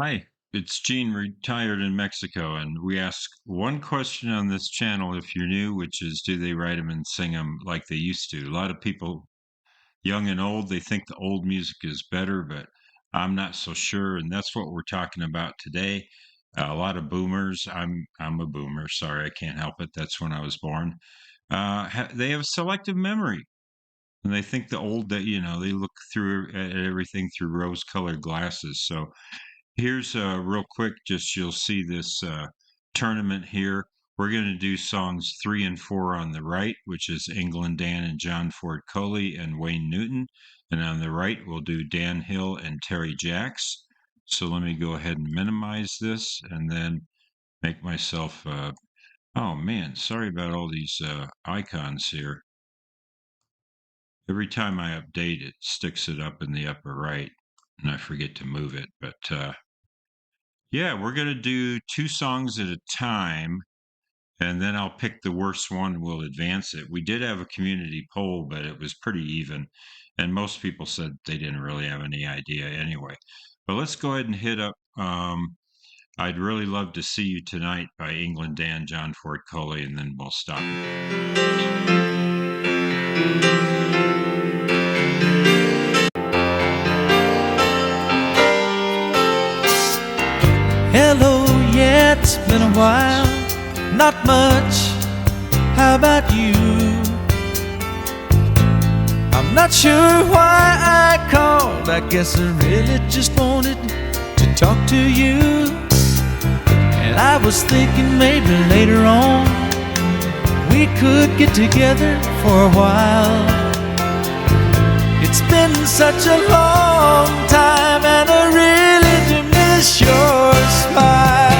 Hi, it's Gene, retired in Mexico, and we ask one question on this channel if you're new, which is do they write them and sing them like they used to? A lot of people, young and old, they think the old music is better, but I'm not so sure, and that's what we're talking about today. A lot of boomers. I'm a boomer. Sorry, I can't help it. That's when I was born. They have selective memory, and they think the old that they look through at everything through rose-colored glasses. So here's real quick, just you'll see this tournament here. We're going to do songs 3 and 4 on the right, which is England Dan and John Ford Coley and Wayne Newton. And on the right, we'll do Dan Hill and Terry Jacks. So let me go ahead and minimize this and then make myself, oh man, sorry about all these icons here. Every time I update, it sticks it up in the upper right, and I forget to move it. But yeah, we're going to do 2 songs at a time, and then I'll pick the worst one. We'll advance it. We did have a community poll, but it was pretty even, and most people said they didn't really have any idea anyway. But let's go ahead and hit up I'd Really Love to See You Tonight by England Dan, John Ford Coley, and then we'll stop. Hello, yeah, it's been a while, not much, how about you? I'm not sure why I called, I guess I really just wanted to talk to you. And I was thinking maybe later on we could get together for a while. It's been such a long time and I really do miss your smile.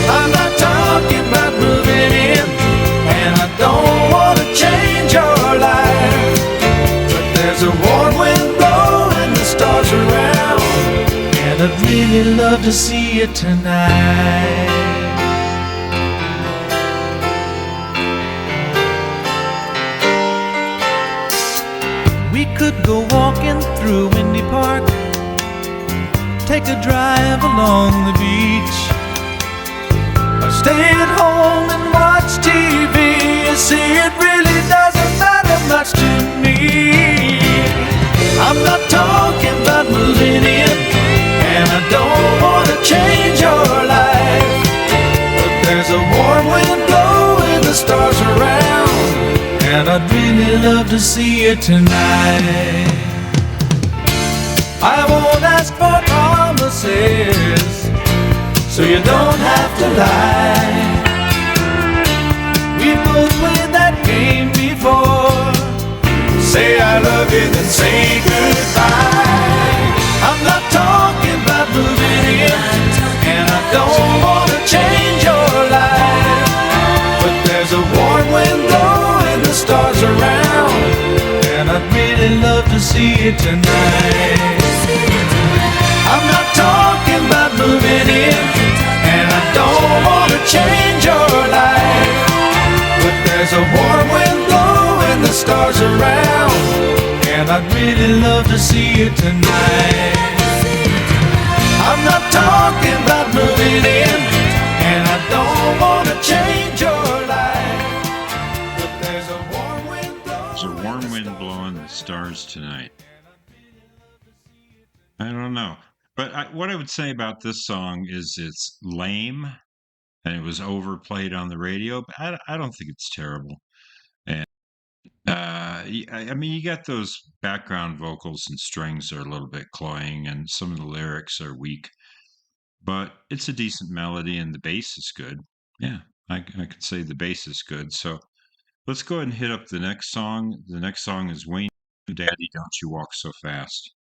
I'm not talking about moving in, and I don't want to change your life, but there's a warm wind blowing the stars around, and I'd really love to see you tonight. We could go walking through Windy Park, take a drive along the beach, or stay at home and watch TV. You see, it really doesn't matter much to me. I'm not talking about moving in, and I don't want to change your life, but there's a warm wind blowing the stars around, and I'd really love to see you tonight. I won't ask for promises, so you don't have to lie. We both played that game before. Say I love you, then say goodbye. I'm not talking about moving in, and I don't want to change your life, but there's a warm wind blowing the stars around, and I'd really love to see you tonight. I'm not talking about moving in, and I don't want to change your life, but there's a warm wind blowing the stars around, and I'd really love to see you tonight. I'm not talking about moving in, and I don't want to change your life, but there's a warm wind blowing. There's a warm wind blowing the stars tonight. I don't know. But what I would say about this song is it's lame and it was overplayed on the radio, but I don't think it's terrible. And I mean, you got those background vocals and strings are a little bit cloying, and some of the lyrics are weak, but it's a decent melody and the bass is good. Yeah, I could say the bass is good. So let's go ahead and hit up the next song. The next song is Wayne, Daddy, Don't You Walk So Fast.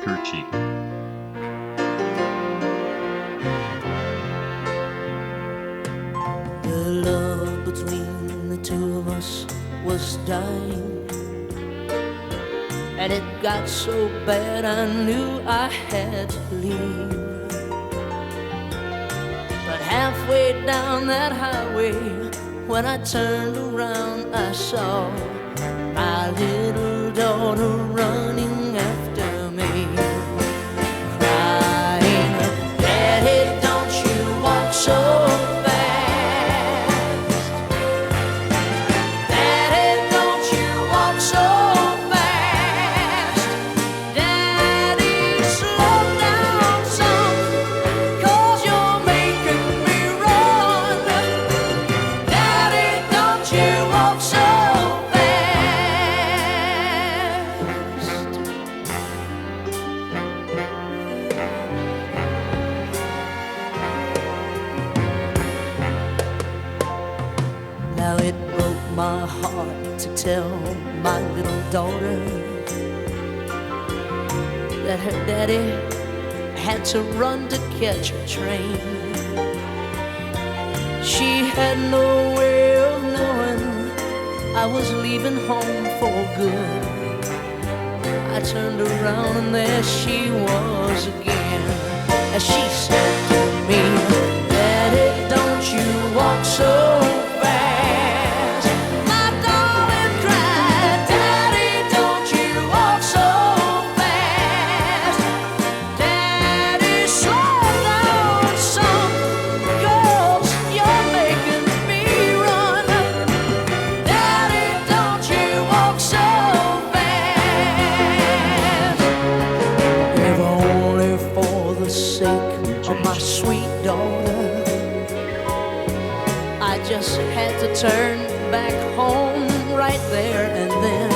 Churchy. The love between the two of us was dying, and it got so bad I knew I had to leave. But Halfway down that highway, when I turned around, I saw my little daughter running after me, crying, "Daddy, don't you walk so fast. Daddy, don't you walk so fast. Daddy, slow down some, 'cause you're making me run. Daddy, don't you walk so Now it broke my heart to tell my little daughter that her daddy had to run to catch a train. She had no way of knowing I was leaving home for good. I turned around and there she was again, as she said to me, "Daddy, don't you walk so fast." My darling cried, "Daddy, don't you walk so fast. Daddy, slow down some, 'cause you're making me run. Daddy, don't you walk so fast." If only for the sake of my sweet daughter, I just had to turn back home right there and then,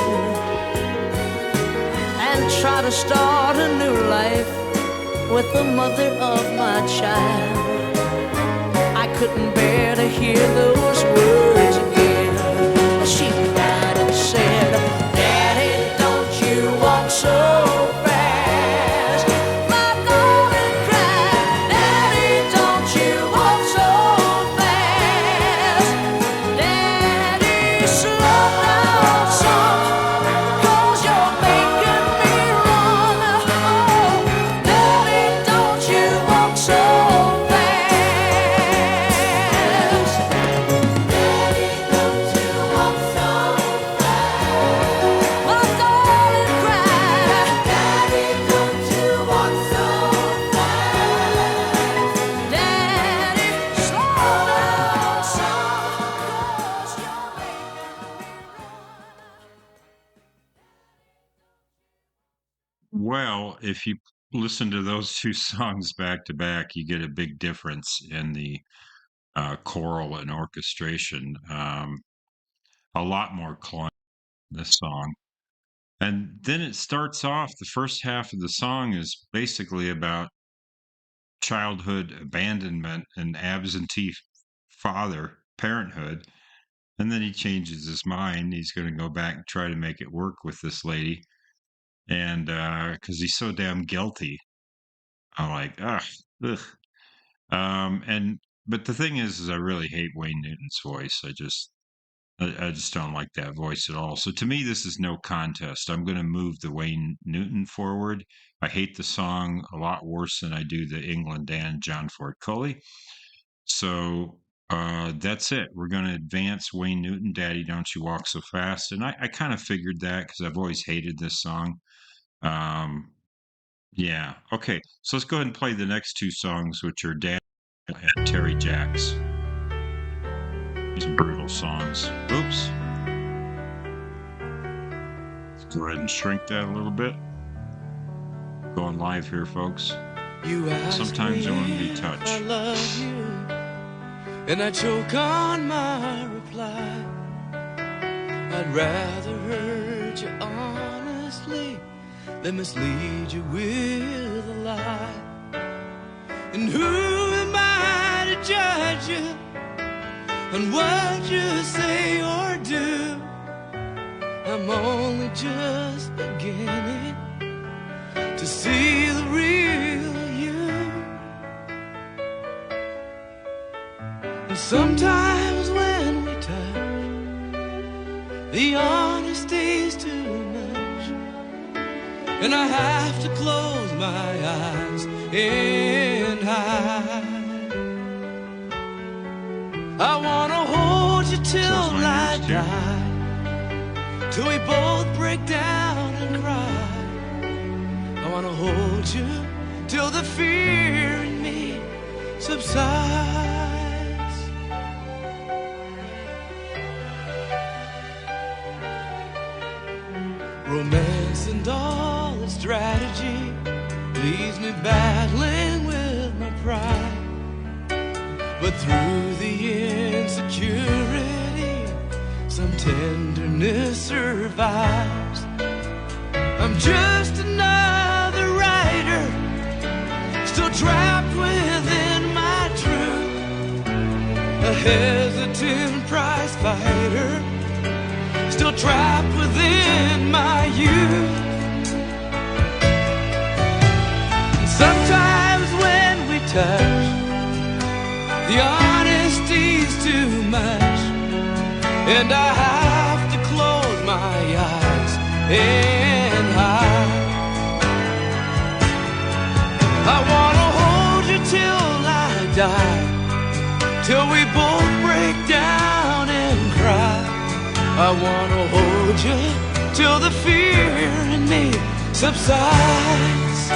and try to start a new life with the mother of my child. I couldn't bear to hear those words again. She cried and said, "Daddy, don't you walk so fast." My darling cried, "Daddy, don't you walk so fast. Daddy, slow down some, 'cause you're making me run. Oh, Daddy, don't you walk so fast. Daddy, don't you walk so fast." My darling cried, "Daddy, don't you walk so fast. Daddy, slow down some, 'cause you're making me Well, if you listen to those two songs back to back, you get a big difference in the choral and orchestration. A lot more climb in this song. And then it starts off, the first half of the song is basically about childhood abandonment and absentee father parenthood. And then he changes his mind. He's going to go back and try to make it work with this lady. And because he's so damn guilty, I'm like, ugh. And but the thing is I really hate Wayne Newton's voice. I just don't like that voice at all. So to me, this is no contest. I'm going to move the Wayne Newton forward. I hate the song a lot worse than I do the England Dan John Ford Coley. So that's it. We're going to advance Wayne Newton, Daddy, Don't You Walk So Fast. And I kind of figured that because I've always hated this song. Um, yeah. Okay. So let's go ahead and play the next two songs, which are Dan and Terry Jacks. Some brutal songs. Oops. Let's go ahead and shrink that a little bit. Going live here, folks. You ask Sometimes I want to be me touched. if I love you, and I choke on my reply. I'd rather hurt you honestly than mislead you with a lie. And who am I to judge you on what you say or do? I'm only just beginning to see the real you. And sometimes when we touch, the honesty's too much, and I have to close my eyes and hide. I wanna hold you till Close my I ears, too. die, till we both break down and cry. I wanna hold you till the fear in me subsides. Romance and all its strategy leaves me battling with my pride. But through the insecurity, some tenderness survives. I'm just another writer, still trapped within my truth, a hesitant prize fighter, still trapped within my youth. And sometimes when we touch, the honesty's too much, and I have to close my eyes and hide. I wanna hold you till I die, till we both break down and cry. I wanna hold you till the fear in me subsides.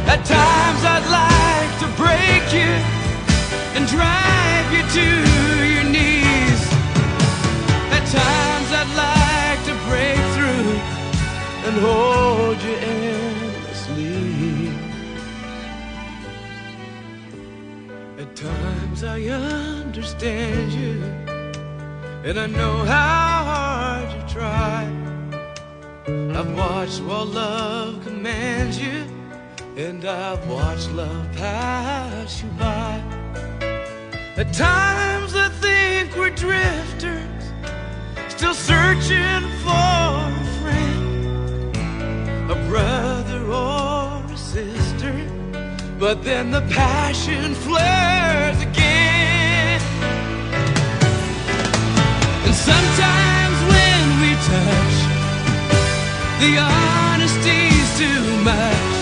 At times I'd like to break you and drive you to your knees. At times I'd like to break through and hold you endlessly. At times I understand you, and I know how hard you try. I've watched while love commands you, and I've watched love pass you by. At times I think we're drifters, still searching for a friend, a brother or a sister. But then the passion flares again. And sometimes when we touch, the honesty's too much,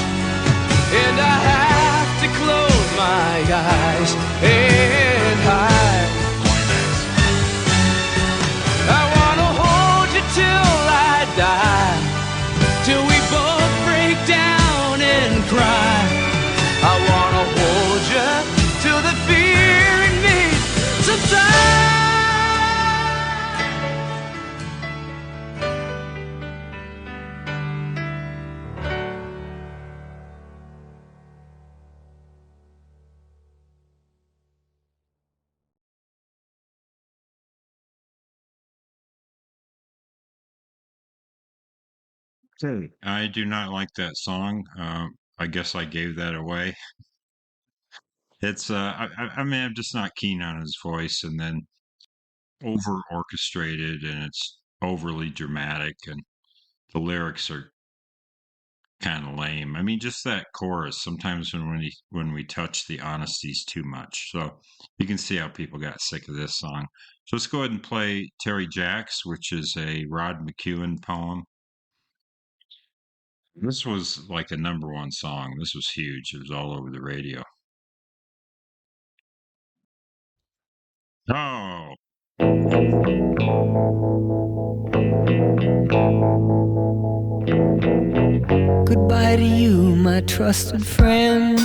and I have to close my eyes and hide. I wanna hold you till I die, till we both break down and cry. I wanna hold you till the fear in me subsides. I do not like that song. I guess I gave that away. It's I mean, I'm just not keen on his voice, and then over orchestrated, and it's overly dramatic, and the lyrics are kind of lame. I mean, just that chorus. Sometimes when we touch, the honesty's too much. So you can see how people got sick of this song. So let's go ahead and play Terry Jacks, which is a Rod McEwen poem. This was like a #1 song. This was huge. It was all over the radio. Oh, Goodbye to you, my trusted friend.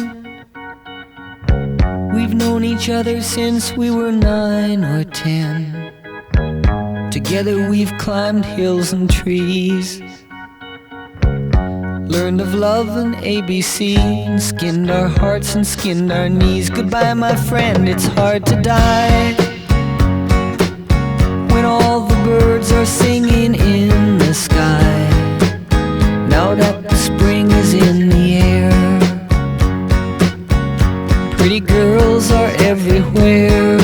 We've known each other since we were 9 or 10. Together we've climbed hills and trees, learned of love and ABC, and skinned our hearts and skinned our knees. Goodbye, my friend, it's hard to die when all the birds are singing in the sky. Now that the spring is in the air, pretty girls are everywhere.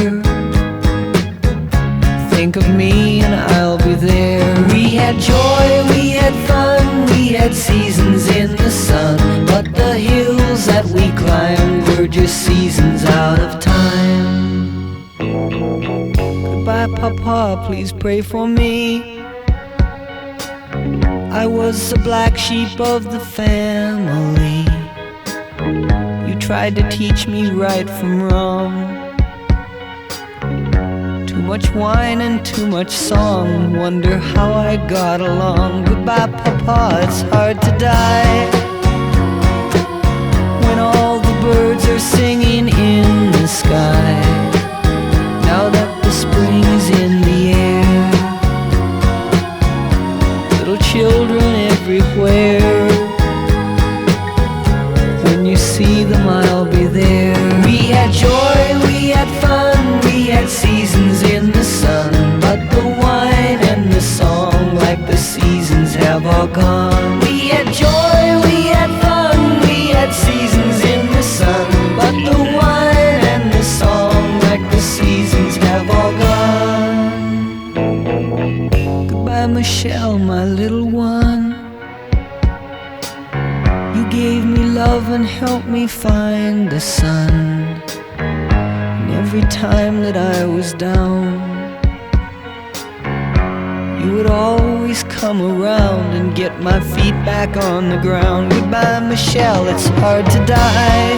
Think of me and I'll be there. We had joy, we had fun, we had seasons in the sun, but the hills that we climbed were just seasons out of time. Goodbye, Papa, please pray for me. I was the black sheep of the family. You tried to teach me right from wrong, Too much wine and too much song. Wonder how I got along. Goodbye, Papa, it's hard to die when all the birds are singing in the sky. Now that the spring is in the air, little children everywhere. When you see them, I'll be there. We had joy, we had fun, we had seasons in the sun. But the wine and the song, like the seasons, have all gone. We had joy, we had fun, we had seasons in the sun. But the wine and the song, like the seasons, have all gone. Goodbye, Michelle, my little one. You gave me love and helped me find the sun. And every time that I was down, you would always come around and get my feet back on the ground. Goodbye, Michelle, it's hard to die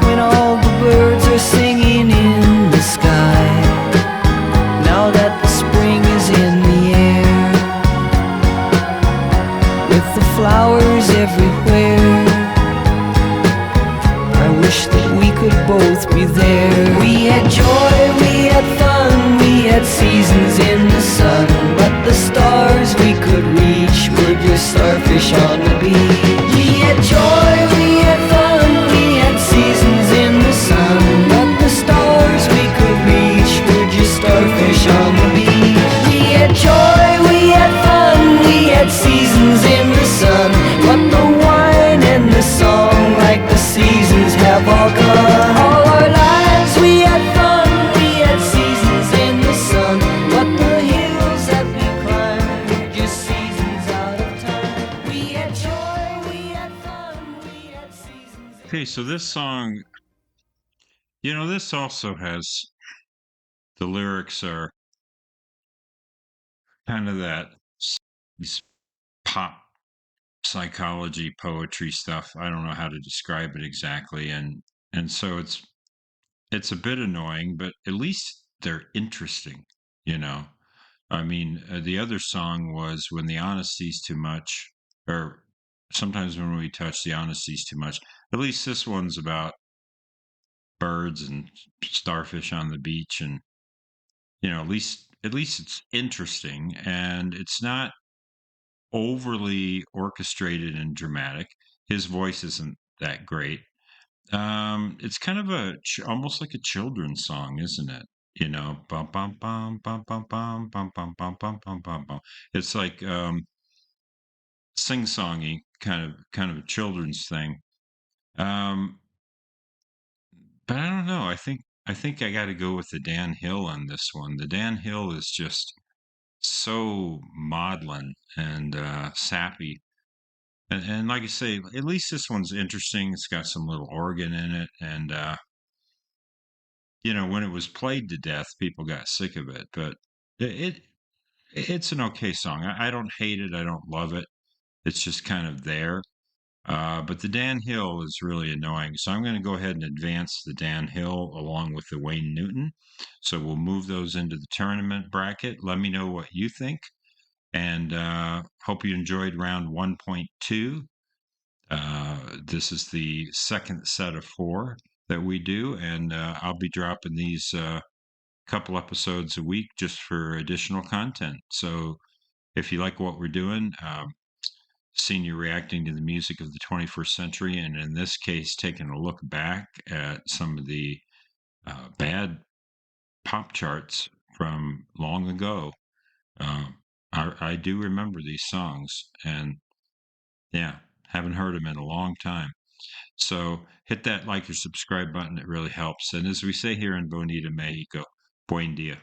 when all the birds are singing in the sky. Now that the spring is in the air, with the flowers everywhere, I wish that we could both be there. We had joy, we had fun, we had seasons in the sun. But the stars we could reach were just starfish on the beach. We had joy, we had fun, we had seasons in the sun. But the stars we could reach were just starfish on the beach. We had joy, we had fun, we had seasons in the sun. But the wine and the song, like the seasons, have all gone. All our lives we had fun, we had seasons in the sun. But the hills that we climbed were just seasons out of time. We had joy, we had fun, we had seasons. Okay, so this song, this also has the lyrics are kind of that pop psychology poetry stuff. I don't know how to describe it exactly, and so it's a bit annoying, but at least they're interesting, you know. I mean, the other song was when the honesty's too much, or sometimes when we touch the honesty's too much. At least this one's about birds and starfish on the beach, and at least it's interesting, and it's not overly orchestrated and dramatic. His voice isn't that great. It's kind of almost like a children's song, isn't it? Bum bum bum bum bum bum bum bum bum bum bum bum bum. It's like sing-songy kind of a children's thing. Um, but I don't know. I think I got to go with the Dan Hill on this one. The Dan Hill is just so maudlin and sappy. And like I say, at least this one's interesting. It's got some little organ in it, and when it was played to death, people got sick of it. But it it's an okay song. I don't hate it. I don't love it. It's just kind of there. But the Dan Hill is really annoying. So I'm going to go ahead and advance the Dan Hill along with the Wayne Newton. So we'll move those into the tournament bracket. Let me know what you think. And hope you enjoyed round 1.2. This is the second set of 4 that we do. And I'll be dropping these couple episodes a week just for additional content. So if you like what we're doing, seeing you reacting to the music of the 21st century, and in this case, taking a look back at some of the bad pop charts from long ago. I do remember these songs, and yeah, haven't heard them in a long time. So hit that like or subscribe button. It really helps. And as we say here in Bonita, Mexico, buen dia.